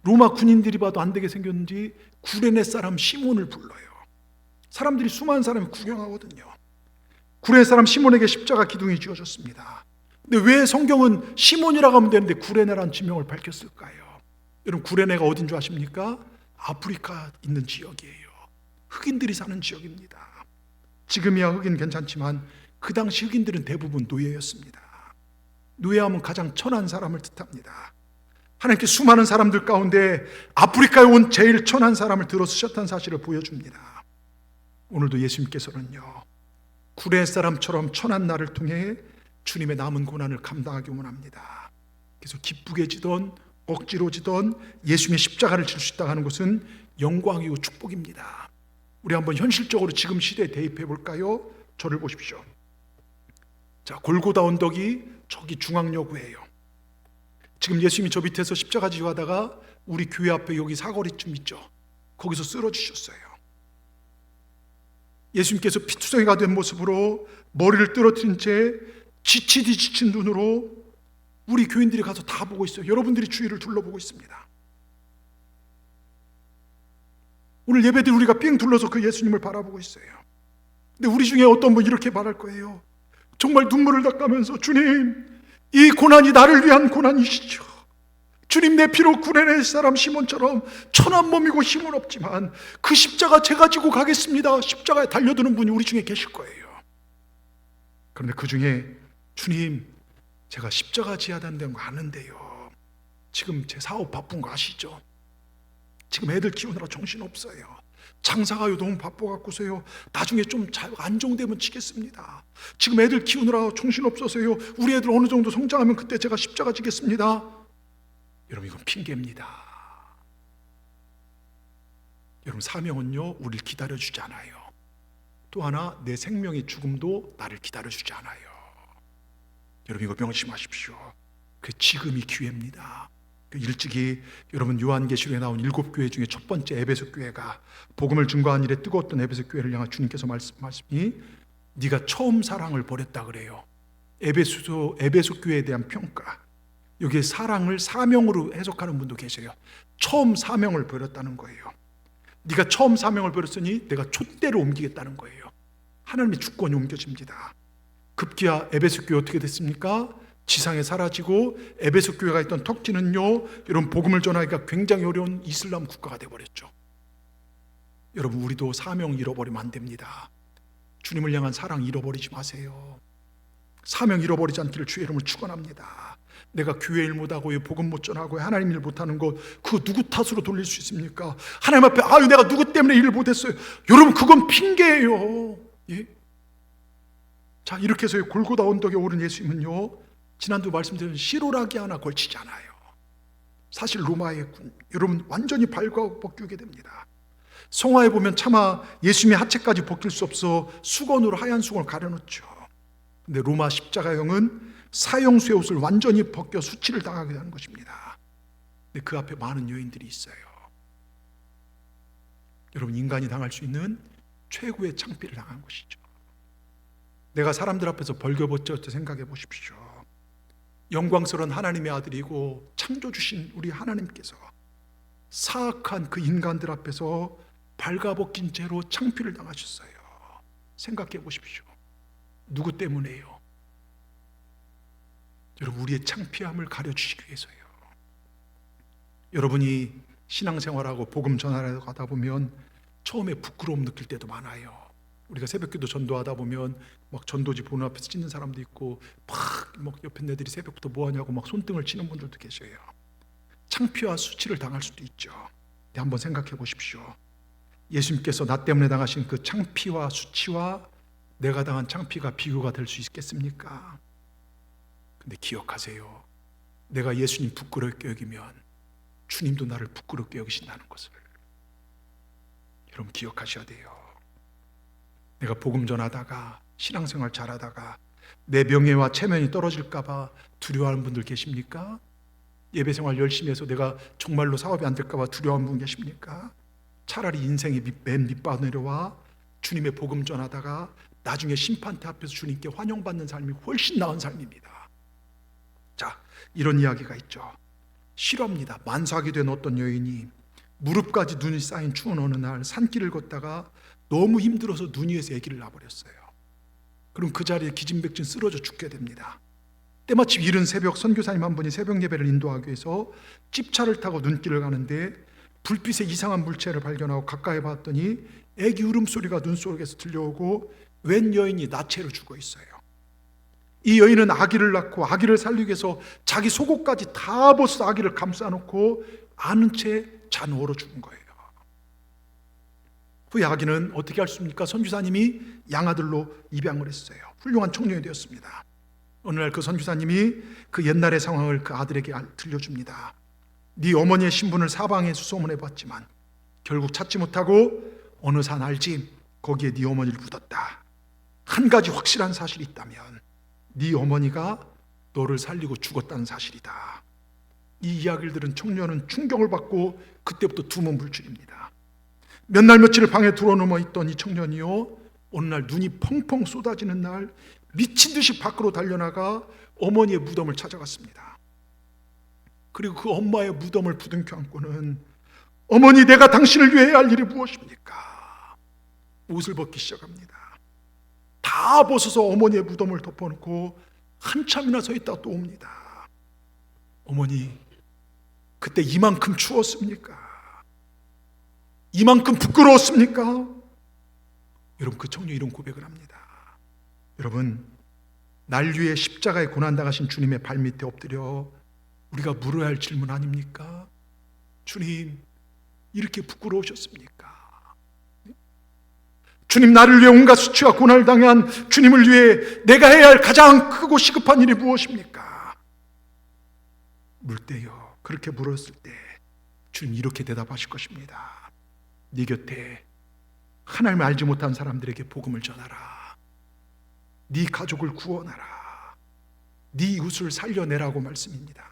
로마 군인들이 봐도 안 되게 생겼는지 구레네 사람 시몬을 불러요. 사람들이, 수많은 사람이 구경하거든요. 구레네 사람 시몬에게 십자가 기둥이 지어졌습니다. 근데 왜 성경은 시몬이라고 하면 되는데 구레네라는 지명을 밝혔을까요? 여러분 구레네가 어딘 줄 아십니까? 아프리카 있는 지역이에요. 흑인들이 사는 지역입니다. 지금이야 흑인 괜찮지만 그 당시 흑인들은 대부분 노예였습니다. 노예하면 가장 천한 사람을 뜻합니다. 하나님께 수많은 사람들 가운데 아프리카에 온 제일 천한 사람을 들어 쓰셨다는 사실을 보여줍니다. 오늘도 예수님께서는요 구레네 사람처럼 천한 나를 통해 주님의 남은 고난을 감당하기 원합니다. 그래서 기쁘게 지던 억지로 지던 예수님의 십자가를 질 수 있다고 하는 것은 영광이고 축복입니다. 우리 한번 현실적으로 지금 시대에 대입해 볼까요? 저를 보십시오. 자, 골고다 언덕이 저기 중앙여고예요. 지금 예수님이 저 밑에서 십자가 지고 하다가 우리 교회 앞에 여기 사거리쯤 있죠. 거기서 쓰러지셨어요. 예수님께서 피투성이가 된 모습으로 머리를 떨어뜨린 채 지치디 지친 눈으로 우리 교인들이 가서 다 보고 있어요. 여러분들이 주위를 둘러보고 있습니다. 오늘 예배들 우리가 삥 둘러서 그 예수님을 바라보고 있어요. 근데 우리 중에 어떤 분 이렇게 말할 거예요. 정말 눈물을 닦으면서, 주님, 이 고난이 나를 위한 고난이시죠. 주님, 내 피로 구레네 사람 시몬처럼 천한 몸이고 힘은 없지만 그 십자가 제가 지고 가겠습니다. 십자가에 달려드는 분이 우리 중에 계실 거예요. 그런데 그 중에 주님, 제가 십자가 지어야 된다는 거 아는데요, 지금 제 사업 바쁜 거 아시죠? 지금 애들 키우느라 정신없어요. 장사가 너무 바빠갖고서요, 나중에 좀 잘 안정되면 치겠습니다. 지금 애들 키우느라 정신없어서요, 우리 애들 어느 정도 성장하면 그때 제가 십자가 지겠습니다. 여러분, 이건 핑계입니다. 여러분, 사명은요, 우리를 기다려주지 않아요. 또 하나, 내 생명의 죽음도 나를 기다려주지 않아요. 여러분, 이거 명심하십시오. 그 지금이 기회입니다. 일찍이 여러분 요한계시록에 나온 7교회 중에 첫 번째 에베소 교회가 복음을 증거한 일에 뜨거웠던 에베소 교회를 향해 주님께서 말씀이, 네가 처음 사랑을 버렸다 그래요. 에베소 교회에 대한 평가, 여기에 사랑을 사명으로 해석하는 분도 계세요. 처음 사명을 버렸다는 거예요. 네가 처음 사명을 버렸으니 내가 촛대로 옮기겠다는 거예요. 하나님의 주권이 옮겨집니다. 급기야 에베소 교회 어떻게 됐습니까? 지상에 사라지고 에베소 교회가 있던 터키는요, 여러분 복음을 전하기가 굉장히 어려운 이슬람 국가가 되어버렸죠. 여러분, 우리도 사명 잃어버리면 안 됩니다. 주님을 향한 사랑 잃어버리지 마세요. 사명 잃어버리지 않기를 주의 이름으로 축원합니다. 내가 교회 일 못하고 복음 못 전하고 하나님 일 못하는 것, 그거 누구 탓으로 돌릴 수 있습니까? 하나님 앞에 아유 내가 누구 때문에 일을 못했어요. 여러분, 그건 핑계예요. 예? 자, 이렇게 해서 골고다 언덕에 오른 예수님은요, 지난주 말씀드린 시로라기 하나 걸치지 않아요. 사실 로마의 군, 여러분 완전히 발가벗기게 됩니다. 성화에 보면 차마 예수님의 하체까지 벗길 수 없어 수건으로 하얀 수건을 가려놓죠. 근데 로마 십자가형은 사형수의 옷을 완전히 벗겨 수치를 당하게 하는 것입니다. 근데 그 앞에 많은 요인들이 있어요. 여러분, 인간이 당할 수 있는 최고의 창피를 당한 것이죠. 내가 사람들 앞에서 벌거벗졌다 생각해 보십시오. 영광스러운 하나님의 아들이고 창조주신 우리 하나님께서 사악한 그 인간들 앞에서 발가벗긴 채로 창피를 당하셨어요. 생각해 보십시오. 누구 때문에요? 여러분, 우리의 창피함을 가려주시기 위해서요. 여러분이 신앙생활하고 복음 전하러 가다 보면 처음에 부끄러움 느낄 때도 많아요. 우리가 새벽기도 전도하다 보면 막 전도지 보는 앞에서 찢는 사람도 있고, 막 옆에 애들이 새벽부터 뭐하냐고 막 손등을 치는 분들도 계셔요. 창피와 수치를 당할 수도 있죠. 근데 한번 생각해 보십시오. 예수님께서 나 때문에 당하신 그 창피와 수치와 내가 당한 창피가 비교가 될 수 있겠습니까? 근데 기억하세요. 내가 예수님 부끄럽게 여기면 주님도 나를 부끄럽게 여기신다는 것을 여러분 기억하셔야 돼요. 내가 복음 전하다가 신앙생활 잘하다가 내 명예와 체면이 떨어질까봐 두려워하는 분들 계십니까? 예배생활 열심히 해서 내가 정말로 사업이 안 될까봐 두려워하는 분 계십니까? 차라리 인생의 맨 밑바닥 내려와 주님의 복음 전하다가 나중에 심판대 앞에서 주님께 환영받는 삶이 훨씬 나은 삶입니다. 자, 이런 이야기가 있죠. 실화입니다. 만삭이 된 어떤 여인이 무릎까지 눈이 쌓인 추운 어느 날 산길을 걷다가 너무 힘들어서 눈 위에서 아기를 낳아버렸어요. 그럼 그 자리에 기진맥진 쓰러져 죽게 됩니다. 때마침 이른 새벽 선교사님 한 분이 새벽 예배를 인도하기 위해서 찝차를 타고 눈길을 가는데 불빛에 이상한 물체를 발견하고 가까이 봤더니 아기 울음소리가 눈 속에서 들려오고 웬 여인이 나체로 죽어 있어요. 이 여인은 아기를 낳고 아기를 살리기 위해서 자기 속옷까지 다 벗어 아기를 감싸놓고 아는 채 잔으로 죽은 거예요. 그 아기는 어떻게 할 수 있습니까? 선교사님이 양아들로 입양을 했어요. 훌륭한 청년이 되었습니다. 어느 날 그 선교사님이 그 옛날의 상황을 그 아들에게 들려줍니다. 네 어머니의 신분을 사방에 수소문해봤지만 결국 찾지 못하고 어느 산 알지? 거기에 네 어머니를 묻었다. 한 가지 확실한 사실이 있다면 네 어머니가 너를 살리고 죽었다는 사실이다. 이 이야기를 들은 청년은 충격을 받고 그때부터 두문불출입니다. 몇 날 며칠을 방에 들어누워 있던 이 청년이요, 어느 날 눈이 펑펑 쏟아지는 날 미친 듯이 밖으로 달려나가 어머니의 무덤을 찾아갔습니다. 그리고 그 엄마의 무덤을 부둥켜 안고는 어머니, 내가 당신을 위해 해야 할 일이 무엇입니까? 옷을 벗기 시작합니다. 다 벗어서 어머니의 무덤을 덮어놓고 한참이나 서 있다가 또 옵니다. 어머니, 그때 이만큼 추웠습니까? 이만큼 부끄러웠습니까? 여러분, 그 청년이 이런 고백을 합니다. 여러분, 날 위해 십자가에 고난당하신 주님의 발밑에 엎드려 우리가 물어야 할 질문 아닙니까? 주님, 이렇게 부끄러우셨습니까? 주님, 나를 위해 온갖 수치와 고난을 당한 주님을 위해 내가 해야 할 가장 크고 시급한 일이 무엇입니까? 물 때요, 그렇게 물었을 때 주님 이렇게 대답하실 것입니다. 네 곁에 하나님을 알지 못한 사람들에게 복음을 전하라. 네 가족을 구원하라. 네 이웃을 살려내라고 말씀입니다.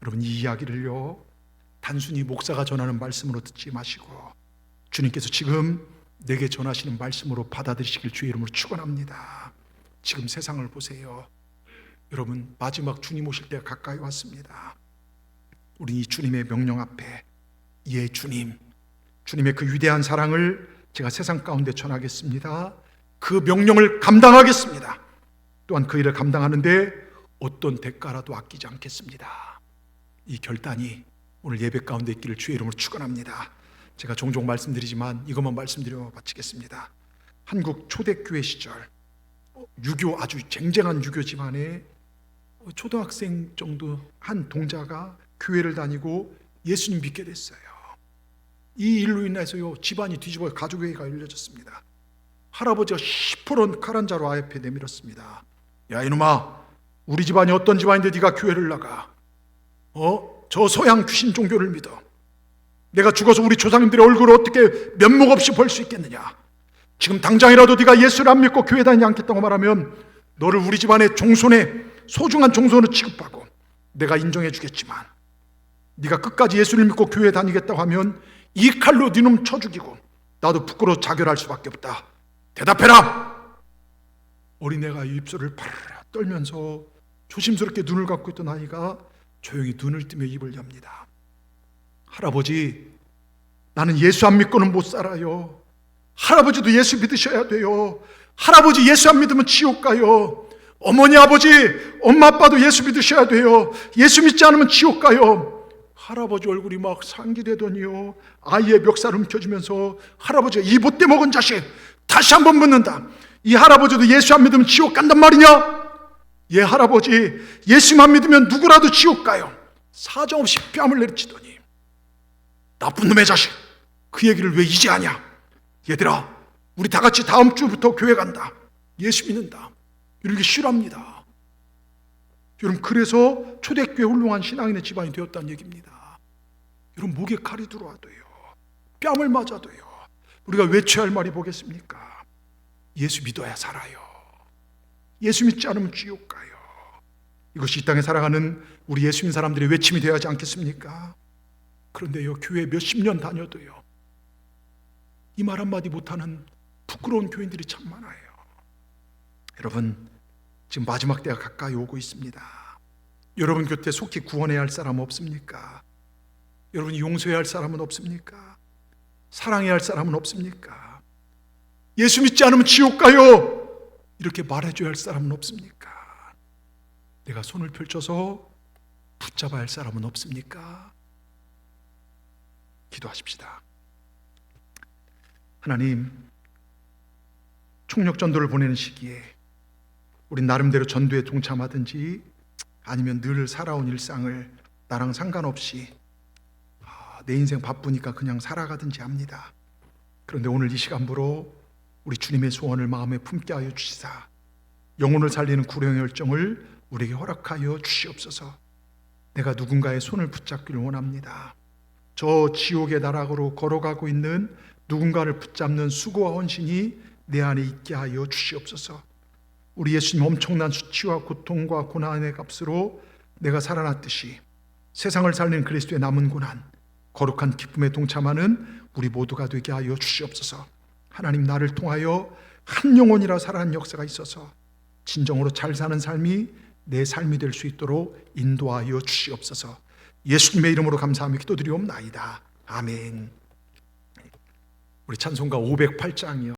여러분, 이 이야기를요, 단순히 목사가 전하는 말씀으로 듣지 마시고 주님께서 지금 내게 전하시는 말씀으로 받아들이시길 주의 이름으로 축원합니다. 지금 세상을 보세요. 여러분, 마지막 주님 오실 때가 가까이 왔습니다. 우리 이 주님의 명령 앞에 예 주님, 주님의 그 위대한 사랑을 제가 세상 가운데 전하겠습니다. 그 명령을 감당하겠습니다. 또한 그 일을 감당하는데 어떤 대가라도 아끼지 않겠습니다. 이 결단이 오늘 예배 가운데 있기를 주의 이름으로 축원합니다. 제가 종종 말씀드리지만 이것만 말씀드려 마치겠습니다. 한국 초대교회 시절 유교, 아주 쟁쟁한 유교 집안에 초등학생 정도 한 동자가 교회를 다니고 예수님 믿게 됐어요. 이 일로 인해서요, 집안이 뒤집어 가족회의가 열려졌습니다. 할아버지가 시퍼런 칼 한 자로 앞에 내밀었습니다. 야 이놈아, 우리 집안이 어떤 집안인데 네가 교회를 나가? 저 서양 귀신 종교를 믿어. 내가 죽어서 우리 조상님들의 얼굴을 어떻게 면목 없이 볼 수 있겠느냐? 지금 당장이라도 네가 예수를 안 믿고 교회 다니지 않겠다고 말하면 너를 우리 집안의 종손의 소중한 종손으로 취급하고 내가 인정해 주겠지만, 네가 끝까지 예수를 믿고 교회 다니겠다고 하면 이 칼로 네 놈 쳐 죽이고 나도 부끄러워 자결할 수밖에 없다. 대답해라! 어린애가 입술을 파르르 떨면서 조심스럽게 눈을 감고 있던 아이가 조용히 눈을 뜨며 입을 엽니다. 할아버지, 나는 예수 안 믿고는 못 살아요. 할아버지도 예수 믿으셔야 돼요. 할아버지 예수 안 믿으면 지옥 가요. 어머니, 아버지, 엄마, 아빠도 예수 믿으셔야 돼요. 예수 믿지 않으면 지옥 가요. 할아버지 얼굴이 막 상기되더니요, 아이의 멱살을 움켜쥐면서 할아버지가 이 못돼 먹은 자식, 다시 한번 묻는다. 이 할아버지도 예수 안 믿으면 지옥 간단 말이냐? 예 할아버지, 예수만 믿으면 누구라도 지옥 가요. 사정없이 뺨을 내리치더니 나쁜 놈의 자식, 그 얘기를 왜 이제 하냐? 얘들아, 우리 다 같이 다음 주부터 교회 간다. 예수 믿는다. 이렇게 싫어합니다. 여러분, 그래서 초대교회 훌륭한 신앙인의 집안이 되었다는 얘기입니다. 여러분, 목에 칼이 들어와도요, 뺨을 맞아도요, 우리가 외쳐야 할 말이 뭐겠습니까? 예수 믿어야 살아요. 예수 믿지 않으면 지옥 가요. 이것이 이 땅에 살아가는 우리 예수 믿는 사람들의 외침이 되어야 하지 않겠습니까? 그런데요, 교회 몇십 년 다녀도요, 이 말 한마디 못하는 부끄러운 교인들이 참 많아요. 여러분, 지금 마지막 때가 가까이 오고 있습니다. 여러분 곁에 속히 구원해야 할 사람 없습니까? 여러분이 용서해야 할 사람은 없습니까? 사랑해야 할 사람은 없습니까? 예수 믿지 않으면 지옥 가요, 이렇게 말해줘야 할 사람은 없습니까? 내가 손을 펼쳐서 붙잡아야 할 사람은 없습니까? 기도하십시다. 하나님, 총력전도를 보내는 시기에 우린 나름대로 전도에 동참하든지 아니면 늘 살아온 일상을 나랑 상관없이 내 인생 바쁘니까 그냥 살아가든지 합니다. 그런데 오늘 이 시간부로 우리 주님의 소원을 마음에 품게 하여 주시사 영혼을 살리는 구령의 열정을 우리에게 허락하여 주시옵소서. 내가 누군가의 손을 붙잡기를 원합니다. 저 지옥의 나락으로 걸어가고 있는 누군가를 붙잡는 수고와 헌신이 내 안에 있게 하여 주시옵소서. 우리 예수님 엄청난 수치와 고통과 고난의 값으로 내가 살아났듯이 세상을 살리는 그리스도의 남은 고난, 거룩한 기쁨에 동참하는 우리 모두가 되게 하여 주시옵소서. 하나님, 나를 통하여 한 영혼이라 살아가는 역사가 있어서 진정으로 잘 사는 삶이 내 삶이 될 수 있도록 인도하여 주시옵소서. 예수님의 이름으로 감사하며 기도드리옵나이다. 아멘. 우리 찬송가 508장이요.